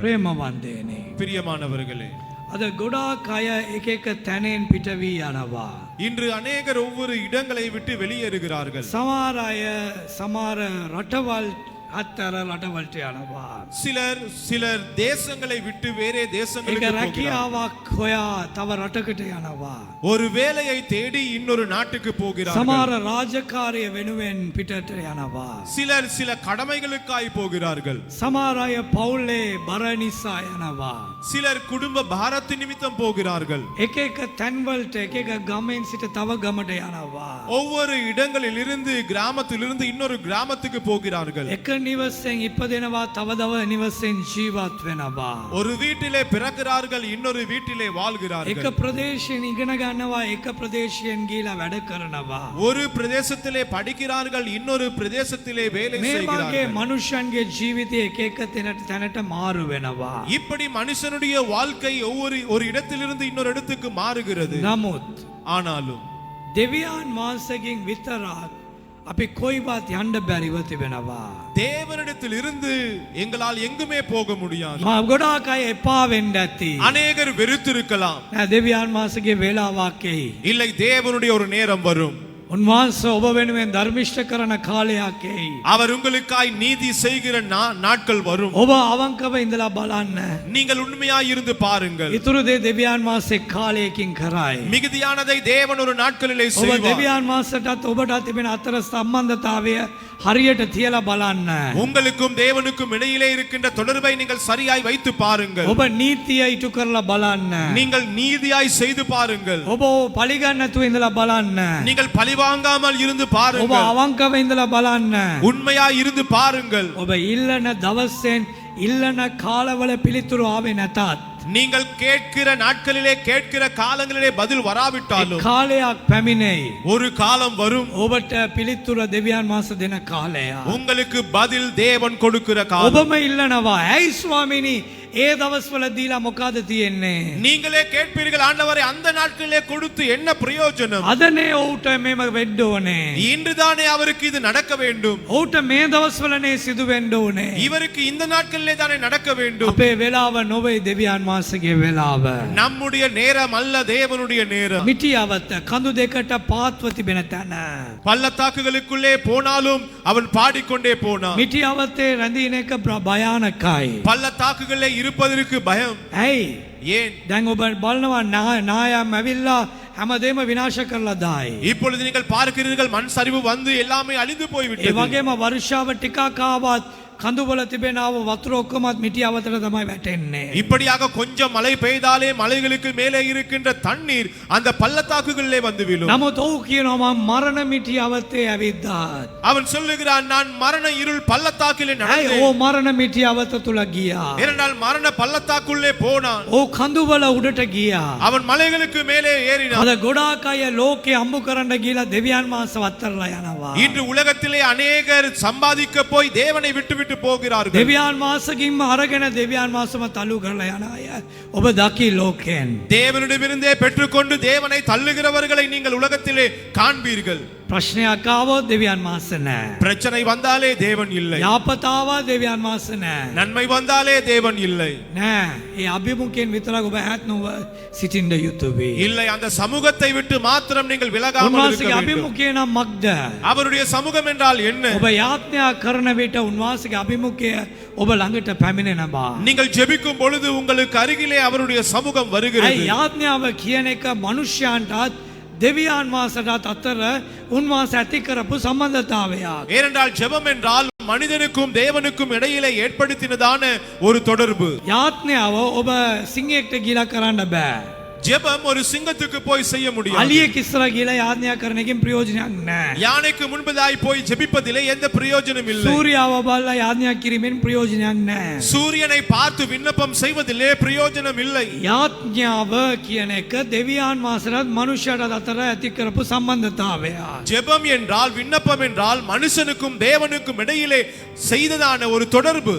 ප්‍රේමවන්තයනේ பிரியமானவர்களே, අද ගොඩාක් අය එක එක තැනෙන් පිට වී යනවා. இன்று அநேகர் ஒவ்வொரு இடங்களை விட்டு வெளியேறுகிறார்கள். සමහර අය සමහර රටවල් අත්තර රටවලට යනවා. சிலர் தேசங்களை விட்டு வேறே ඒක தேசங்களுக்கு போகிறார்கள். රැකියාවක් හොයා තව රටකට යනවා. ஒரு வேலையை தேடி இன்னொரு நாட்டுக்கு போகிறார்கள். සමහර රාජකාරිය වෙනුවෙන් පිටට යනවා. சில கடமைகளுக்காய் போகிறார்கள். සමහර අය පවුලේ බර නිසා යනවා. சிலர் குடும்ப பாரத்து நிமித்தம் போகிறார்கள். එක එක තැන්වලට එක එක ගමෙන් සිට තව ගමට යනවා. ஒவ்வொரு இடங்களிலிருந்து கிராமத்திலிருந்து இன்னொரு கிராமத்துக்கு போகிறார்கள். එක නිවසෙන් ඉපදෙනවා තව තව නිවසෙන් ජීවත් වෙනවා. ஒரு வீட்டிலே பிறக்கிறார்கள், இன்னொரு வீட்டிலே එක வாழ்கிறார்கள். ප්‍රදේශයෙන් ඉගෙන ගන්නවා එක ප්‍රදේශයෙන් ගිහිලා වැඩ කරනවා. ஒரு பிரதேசத்திலே படிக்கிறார்கள், இன்னொரு பிரதேசத்திலே வேலை මේ වගේ செய்கிறார்கள். මනුෂ්‍යන්ගේ ජීවිතය එක එක තැනට මාරු වෙනවා. இப்படி மனுஷனுடைய வாழ்க்கை ஒரு இடத்திலிருந்து இன்னொரு இடத்துக்கு மாறுகிறது. නමුත් ஆனாலும் දෙවියන් වහන්සේගෙන් විතරක් අපි කොයිවත් යන්න බැරිව තිබෙනවා. தேவனிடத்தில் இருந்து எங்களால் எங்குமே போக முடியாது. ගොඩාක් අය එපා වෙන්න ඇති. அநேகர் வெறுத்திருக்கலாம். දෙවියන් වහන්සේගේ වේලාවක් එයි. இல்லை, தேவனுடைய ஒரு நேரம் வரும். උන්වහන්සේ ඔබ වෙනුවෙන් ධර්මිෂ්ඨ කරන කාලයක් එයි. அவர் உங்களுக்காய் நீதி செய்கிற நாட்கள் வரும். ඔබ අවංකව ඉඳලා බලන්න. நீங்கள் உண்மையாய் இருந்து பாருங்கள். ඉතුරු දේ දෙවියන් වහන්සේ කාලයකින් කරයි. மிகுதியானதை தேவன் ஒரு நாட்களிலே ඔබ செய்வார். දෙවියන් වහන්සේටත් ඔබටත් තිබෙන අතර සම්බන්ධතාවය හරියට තියලා බලන්න. உங்களுக்கும் தேவனுக்கும் இடையிலே இருக்கின்ற தொடர்பை நீங்கள் சரியாய் வைத்து பாருங்கள். ඔබ නීතිය ඉටු කරලා බලන්න. நீங்கள் நீதியாய் செய்து பாருங்கள். ඔබ පලිගන්න නැතුව ඉඳලා බලන්න. நீங்கள் பழிவாங்காமல் இருந்து ඔබ பாருங்கள். අවංකව ඉඳලා බලන්න. உண்மையாய் இருந்து பாருங்கள். ඔබ ඉල්ලන දවසෙන් ඉල්ලන කාලවල පිළිතුරු ආවේ නැතත් நீங்கள் கேட்கிற நாட்களிலே கேட்கிற காலங்களிலே பதில் வராவிட்டாலும் කාලයක් පැමිණෙයි. ஒரு காலம் வரும். ඔබට පිළිතුර දෙවියන් වහන්සේ දෙන කාලය. உங்களுக்கு பதில் தேவன் கொடுக்கிற காலம். ඔබම ඉල්ලනවා ඇයි ස්වාමීනි ඒ දවස්වල දීලා මොකද තියෙන්නේ? நீங்களே கேட்பீர்கள், ஆண்டவரே அந்த நாட்களிலே கொடுத்து என்ன பிரயோஜனம்? අදනේ ඔහුට මේම වෙන්න ඕනේ. இன்றுதானே அவருக்கு இது நடக்க வேண்டும். ඔහුට මේ දවස්වලනේ සිදු වෙන්න ඕනේ. இவருக்கு இந்த நாட்களிலே தானே நடக்க வேண்டும். අපේ වෙලාව නොවේ දෙවියන් වහන්සේගේ වෙලාව. நம்முடைய நேரம் அல்ல, தேவனுடைய நேரம். මිටියවත කඳු දෙකට පාත්ව තිබෙන තැන. பள்ளத்தாக்குகளுக்குள்ளே போனாலும் அவன் பாடிக்கொண்டே போனான். මිටියවතේ රැඳින එක භයානකයි. பள்ளத்தாக்குகளே இருப்பதற்கு பயம். ඇයි? ஏன்? දැන් ඔබ බලනවා නායම් ඇවිල්ලා හැමදේම විනාශ කරලා දායි. இப்பொழுது நீங்கள் பார்க்கிறீர்கள், மண் சரிவு வந்து எல்லாமே அழிந்து ඒ போய்விட்டது. වගේම වර්ෂාව ටිකක් ආවත් කඳුවල තිබෙනව වතුර ඔක්කොමත් මිටියවතට තමයි වැටෙන්නේ. இப்படியாக கொஞ்சம் மழை பெய்தாலே மலைகளுக்கு மேலே இருக்கின்ற தண்ணீர் அந்த பள்ளத்தாக்குகளிலே வந்து விழும். නමුත් ඔහු කියනවා මම මරණ මිටියවතේ ඇවිද්දාත්. அவன் சொல்லுகிறான், நான் மரண இருள் பள்ளத்தாக்கிலே ඇයි நடந்தேன். ඔහු මරණ මිටියවත තුල ගියා? ஏனென்றால் மரண பள்ளத்தாக்குள்ளே போனான். ඔහු කඳුවල උඩට ගියා. அவன் மலைகளுக்கு மேலே ஏறினான். අද ගොඩාක් අය ලෝකේ අම්බු කරන්න ගිහලා දෙවියන් වහන්සේ වත්තරලා යනවා. இன்று உலகத்திலே அநேகர் சம்பாதிக்க போய் தேவனை விட்டு போகிறார்கள். දෙවියන් වහන්සේකින්ම අරගෙන දෙවියන් වහන්සේම තල්ලු කරලා යන අය ඔබ දකි ලෝකෙන්. தேவனிடமிருந்தே பெற்றுக்கொண்டு தேவனை தள்ளுகிறவர்களை நீங்கள் உலகத்திலே காண்பீர்கள். ප්‍රශ්නයක් ආවොත් දෙවියන් වහන්සේ නැහැ. பிரச்சனை வந்தாலே தேவன் இல்லை. යාපතාව දෙවියන් වහන්සේ නැහැ. நன்மை வந்தாலே தேவன் இல்லை. නෑ. ඒ අභිමුඛයෙන් විතරක් ඔබ ඈත් නොව සිටින්න යුතුයි. இல்லை, அந்த சமூகத்தை விட்டு மாத்திரம் நீங்கள் விலகாமல் இருக்க උන්වහන්සේගේ வேண்டும். අභිමුඛය නම් මක්ද? அவருடைய சமூகம் என்றால் என்ன? ඔබ යාඥා කරන විට උන්වහන්සේගේ අභිමුඛය ඔබ ළඟට පැමිණෙනවා. நீங்கள் ஜெபிக்கும் பொழுது உங்களுக்கு அருகிலே அவருடைய சமூகம் ඇයි வருகிறது. යාඥාව කියන එක මනුෂ්‍යයන්ටත් දෙවියන් වහන්සේටත් අතර උන්වහන්සේ ඇති කරපු සම්බන්ධතාවයක්. ஏனென்றால் ஜெபம் என்றால் மனிதனுக்கும் தேவனுக்கும் இடையிலே ஏற்படுத்தினதான ஒரு தொடர்பு. යාඥාව ඔබ සිංහෙක්ට ගිලා කරන්න බෑ. ஜெபம் ஒரு சிங்கத்துக்கு போய் செய்ய முடியாது. අලියෙක් ඉස්සර ගිලා යාඥා කරන එකෙන් ප්‍රයෝජනයක් නැහැ. யானைக்கு முன்பதாய் போய் ஜெபிப்பதிலே எந்த பிரயோஜனம் இல்லை. සූර්යාව බලලා යාඥා කිරීමෙන් ප්‍රයෝජනයක් නැහැ. சூரியனை பார்த்து விண்ணப்பம் செய்வதிலே பிரயோஜனம் இல்லை. යාඥාව කියන එක දෙවියන් වහන්සේට මනුෂ්‍යයාට අතර ඇති කරපු සම්බන්ධතාවයක්. ஜெபம் என்றால், விண்ணப்பம் என்றால் மனுஷனுக்கும் தேவனுக்கும் இடையிலே செய்ததான ஒரு தொடர்பு.